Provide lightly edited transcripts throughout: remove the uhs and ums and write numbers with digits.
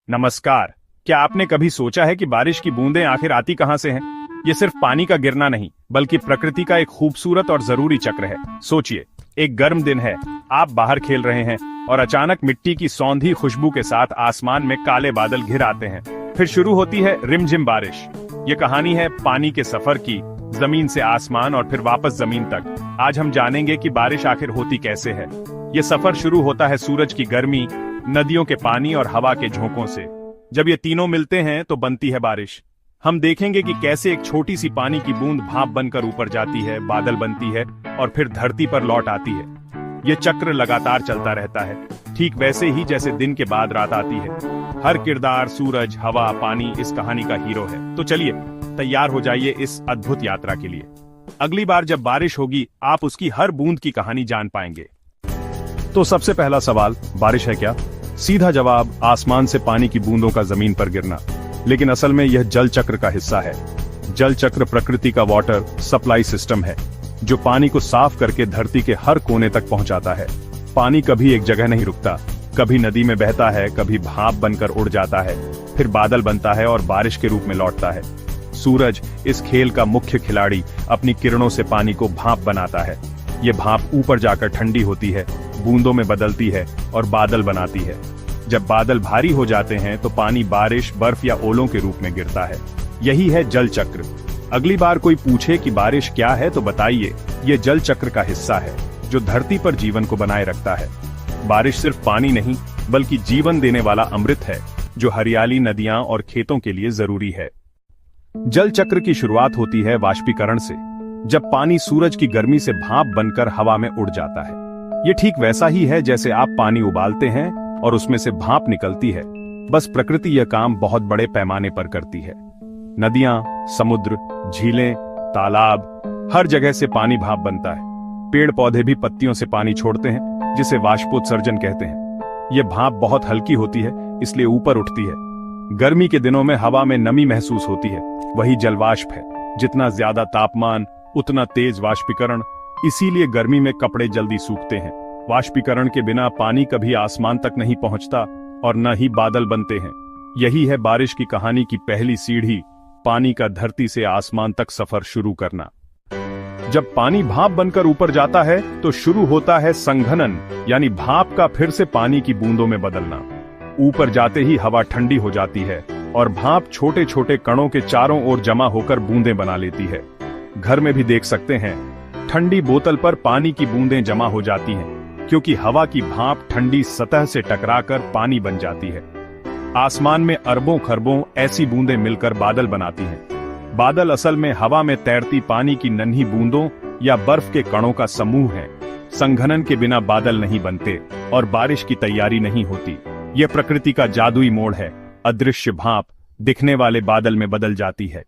नमस्कार। क्या आपने कभी सोचा है कि बारिश की बूंदें आखिर आती कहां से हैं? ये सिर्फ पानी का गिरना नहीं, बल्कि प्रकृति का एक खूबसूरत और जरूरी चक्र है। सोचिए, एक गर्म दिन है, आप बाहर खेल रहे हैं और अचानक मिट्टी की सौंधी खुशबू के साथ आसमान में काले बादल घिर आते हैं। फिर शुरू होती है रिमझिम बारिश। ये कहानी है पानी के सफर की, जमीन से आसमान और फिर वापस जमीन तक। आज हम जानेंगे कि बारिश आखिर होती कैसे है। ये सफर शुरू होता है सूरज की गर्मी, नदियों के पानी और हवा के झोंकों से। जब ये तीनों मिलते हैं तो बनती है बारिश। हम देखेंगे कि कैसे एक छोटी सी पानी की बूंद भाप बनकर ऊपर जाती है, बादल बनती है और फिर धरती पर लौट आती है। ये चक्र लगातार चलता रहता है, ठीक वैसे ही जैसे दिन के बाद रात आती है। हर किरदार, सूरज, हवा, पानी इस कहानी का हीरो है। तो चलिए तैयार हो जाइए इस अद्भुत यात्रा के लिए। अगली बार जब बारिश होगी, आप उसकी हर बूंद की कहानी जान पाएंगे। तो सबसे पहला सवाल, बारिश है क्या? सीधा जवाब, आसमान से पानी की बूंदों का जमीन पर गिरना। लेकिन असल में यह जल चक्र का हिस्सा है। जल चक्र प्रकृति का वाटर सप्लाई सिस्टम है, जो पानी को साफ करके धरती के हर कोने तक पहुंचाता है। पानी कभी एक जगह नहीं रुकता, कभी नदी में बहता है, कभी भाप बनकर उड़ जाता है, फिर बादल बनता है और बारिश के रूप में लौटता है। सूरज, इस खेल का मुख्य खिलाड़ी, अपनी किरणों से पानी को भाप बनाता है। ये भाप ऊपर जाकर ठंडी होती है, बूंदों में बदलती है और बादल बनाती है। जब बादल भारी हो जाते हैं तो पानी बारिश, बर्फ या ओलों के रूप में गिरता है। यही है जल चक्र। अगली बार कोई पूछे कि बारिश क्या है तो बताइए, ये जल चक्र का हिस्सा है, जो धरती पर जीवन को बनाए रखता है। बारिश सिर्फ पानी नहीं, बल्कि जीवन देने वाला अमृत है, जो हरियाली, नदियां और खेतों के लिए जरूरी है। जल चक्र की शुरुआत होती है वाष्पीकरण से, जब पानी सूरज की गर्मी से भाप बनकर हवा में उड़ जाता है। ये ठीक वैसा ही है जैसे आप पानी उबालते हैं और उसमें से भाप निकलती है, बस प्रकृति यह काम बहुत बड़े पैमाने पर करती है। नदियां, समुद्र, झीलें, तालाब, हर जगह से पानी भाप बनता है। पेड़ पौधे भी पत्तियों से पानी छोड़ते हैं, जिसे वाष्पोत्सर्जन कहते हैं। यह भाप बहुत हल्की होती है, इसलिए ऊपर उठती है। गर्मी के दिनों में हवा में नमी महसूस होती है, वही जलवाष्प है। जितना ज्यादा तापमान, उतना तेज वाष्पीकरण, इसीलिए गर्मी में कपड़े जल्दी सूखते हैं। वाष्पीकरण के बिना पानी कभी आसमान तक नहीं पहुंचता और न ही बादल बनते हैं। यही है बारिश की कहानी की पहली सीढ़ी, पानी का धरती से आसमान तक सफर शुरू करना। जब पानी भाप बनकर ऊपर जाता है तो शुरू होता है संघनन, यानी भाप का फिर से पानी की बूंदों में बदलना। ऊपर जाते ही हवा ठंडी हो जाती है और भाप छोटे छोटे कणों के चारों ओर जमा होकर बूंदें बना लेती है। घर में भी देख सकते हैं, ठंडी बोतल पर पानी की बूंदें जमा हो जाती हैं, क्योंकि हवा की भाप ठंडी सतह से टकराकर पानी बन जाती है। आसमान में अरबों खरबों ऐसी बूंदें मिलकर बादल बनाती हैं। बादल असल में हवा में तैरती पानी की नन्ही बूंदों या बर्फ के कणों का समूह है। संघनन के बिना बादल नहीं बनते और बारिश की तैयारी नहीं होती। यह प्रकृति का जादुई मोड़ है। अदृश्य भाप दिखने वाले बादल में बदल जाती है।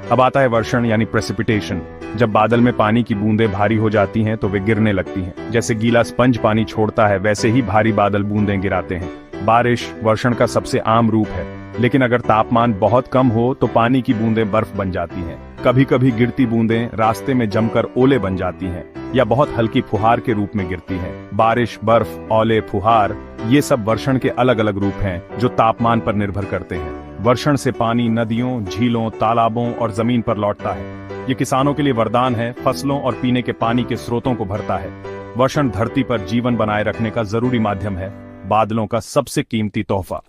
अब आता है वर्षण, यानी प्रेसिपिटेशन। जब बादल में पानी की बूंदें भारी हो जाती हैं तो वे गिरने लगती हैं। जैसे गीला स्पंज पानी छोड़ता है, वैसे ही भारी बादल बूंदें गिराते हैं। बारिश वर्षण का सबसे आम रूप है, लेकिन अगर तापमान बहुत कम हो तो पानी की बूंदें बर्फ बन जाती हैं। कभी कभी गिरती बूंदें रास्ते में जमकर ओले बन जाती हैं या बहुत हल्की फुहार के रूप में गिरती हैं। बारिश, बर्फ, ओले, फुहार, ये सब वर्षण के अलग अलग रूप हैं, जो तापमान पर निर्भर करते हैं। वर्षण से पानी नदियों, झीलों, तालाबों और जमीन पर लौटता है। ये किसानों के लिए वरदान है, फसलों और पीने के पानी के स्रोतों को भरता है। वर्षण धरती पर जीवन बनाए रखने का जरूरी माध्यम है, बादलों का सबसे कीमती तोहफा।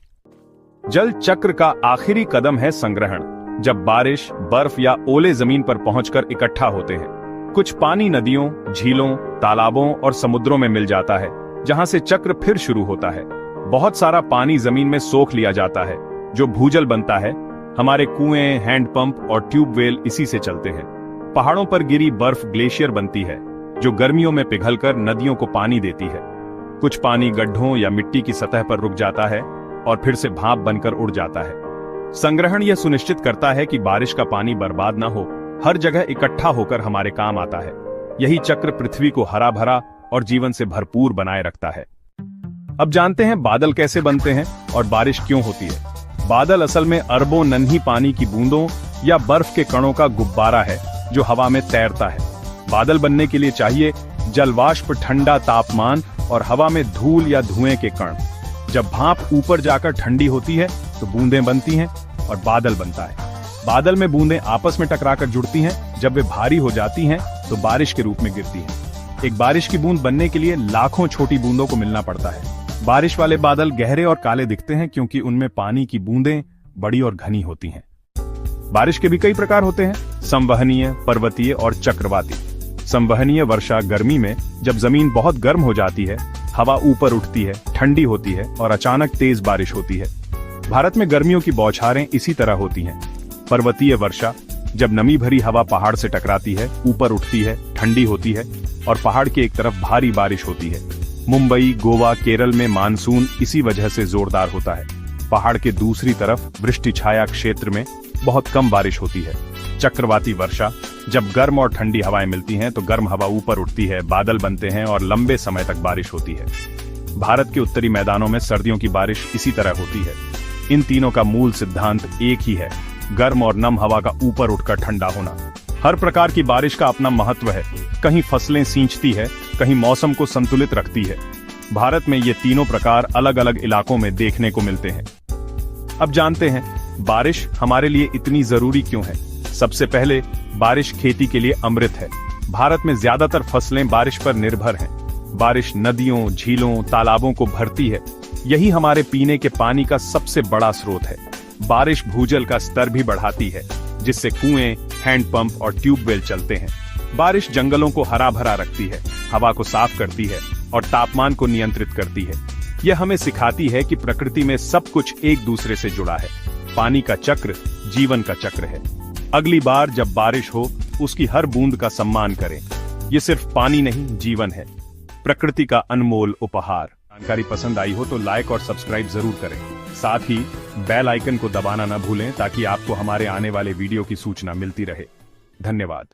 जल चक्र का आखिरी कदम है संग्रहण। जब बारिश, बर्फ या ओले जमीन पर पहुंचकर इकट्ठा होते हैं, कुछ पानी नदियों, झीलों, तालाबों और समुद्रों में मिल जाता है, जहां से चक्र फिर शुरू होता है। बहुत सारा पानी जमीन में सोख लिया जाता है, जो भूजल बनता है। हमारे कुएं, हैंडपंप और ट्यूबवेल इसी से चलते हैं। पहाड़ों पर गिरी बर्फ ग्लेशियर बनती है, जो गर्मियों में पिघलकर नदियों को पानी देती है। कुछ पानी गड्ढों या मिट्टी की सतह पर रुक जाता है और फिर से भाप बनकर उड़ जाता है। संग्रहण यह सुनिश्चित करता है कि बारिश का पानी बर्बाद न हो, हर जगह इकट्ठा होकर हमारे काम आता है। यही चक्र पृथ्वी को हरा भरा और जीवन से भरपूर बनाए रखता है। अब जानते हैं बादल कैसे बनते हैं और बारिश क्यों होती है। बादल असल में अरबों नन्ही पानी की बूंदों या बर्फ के कणों का गुब्बारा है, जो हवा में तैरता है। बादल बनने के लिए चाहिए जलवाष्प, ठंडा तापमान और हवा में धूल या धुएं के कण। जब भाप ऊपर जाकर ठंडी होती है तो बूंदें बनती हैं और बादल बनता है। बादल में बूंदें आपस में टकराकर जुड़ती हैं। जब वे भारी हो जाती हैं तो बारिश के रूप में गिरती हैं। एक बारिश की बूंद बनने के लिए लाखों छोटी बूंदों को मिलना पड़ता है। बारिश वाले बादल गहरे और काले दिखते हैं क्योंकि उनमें पानी की बूंदें बड़ी और घनी होती हैं। बारिश के भी कई प्रकार होते हैं, संवहनीय, पर्वतीय और चक्रवाती। संवहनीय वर्षा गर्मी में जब जमीन बहुत गर्म हो जाती है, हवा ऊपर उठती है, ठंडी होती है और अचानक तेज बारिश होती है। भारत में गर्मियों की बौछारें इसी तरह होती हैं। पर्वतीय वर्षा जब नमी भरी हवा पहाड़ से टकराती है, ऊपर उठती है, ठंडी होती है और पहाड़ के एक तरफ भारी बारिश होती है। मुंबई, गोवा, केरल में मानसून इसी वजह से जोरदार होता है। पहाड़ के दूसरी तरफ वृष्टि छाया क्षेत्र में बहुत कम बारिश होती है। चक्रवाती वर्षा जब गर्म और ठंडी हवाएं मिलती हैं तो गर्म हवा ऊपर उठती है, बादल बनते हैं और लंबे समय तक बारिश होती है। भारत के उत्तरी मैदानों में सर्दियों की बारिश इसी तरह होती है। इन तीनों का मूल सिद्धांत एक ही है, गर्म और नम हवा का ऊपर उठकर ठंडा होना। हर प्रकार की बारिश का अपना महत्व है। कहीं फसलें सींचती है, कहीं मौसम को संतुलित रखती है। भारत में ये तीनों प्रकार अलग अलग इलाकों में देखने को मिलते हैं। अब जानते हैं बारिश हमारे लिए इतनी जरूरी क्यों है। सबसे पहले बारिश खेती के लिए अमृत है। भारत में ज्यादातर फसलें बारिश पर निर्भर हैं। बारिश नदियों, झीलों, तालाबों को भरती है। यही हमारे पीने के पानी का सबसे बड़ा स्रोत है। बारिश भूजल का स्तर भी बढ़ाती है, जिससे कुएं, हैंडपंप और ट्यूबवेल चलते हैं। बारिश जंगलों को हरा भरा रखती है, हवा को साफ करती है और तापमान को नियंत्रित करती है। यह हमें सिखाती है कि प्रकृति में सब कुछ एक दूसरे से जुड़ा है। पानी का चक्र जीवन का चक्र है। अगली बार जब बारिश हो, उसकी हर बूंद का सम्मान करें। ये सिर्फ पानी नहीं, जीवन है, प्रकृति का अनमोल उपहार। जानकारी पसंद आई हो तो लाइक और सब्सक्राइब जरूर करें। साथ ही बेल आइकन को दबाना न भूलें ताकि आपको हमारे आने वाले वीडियो की सूचना मिलती रहे। धन्यवाद।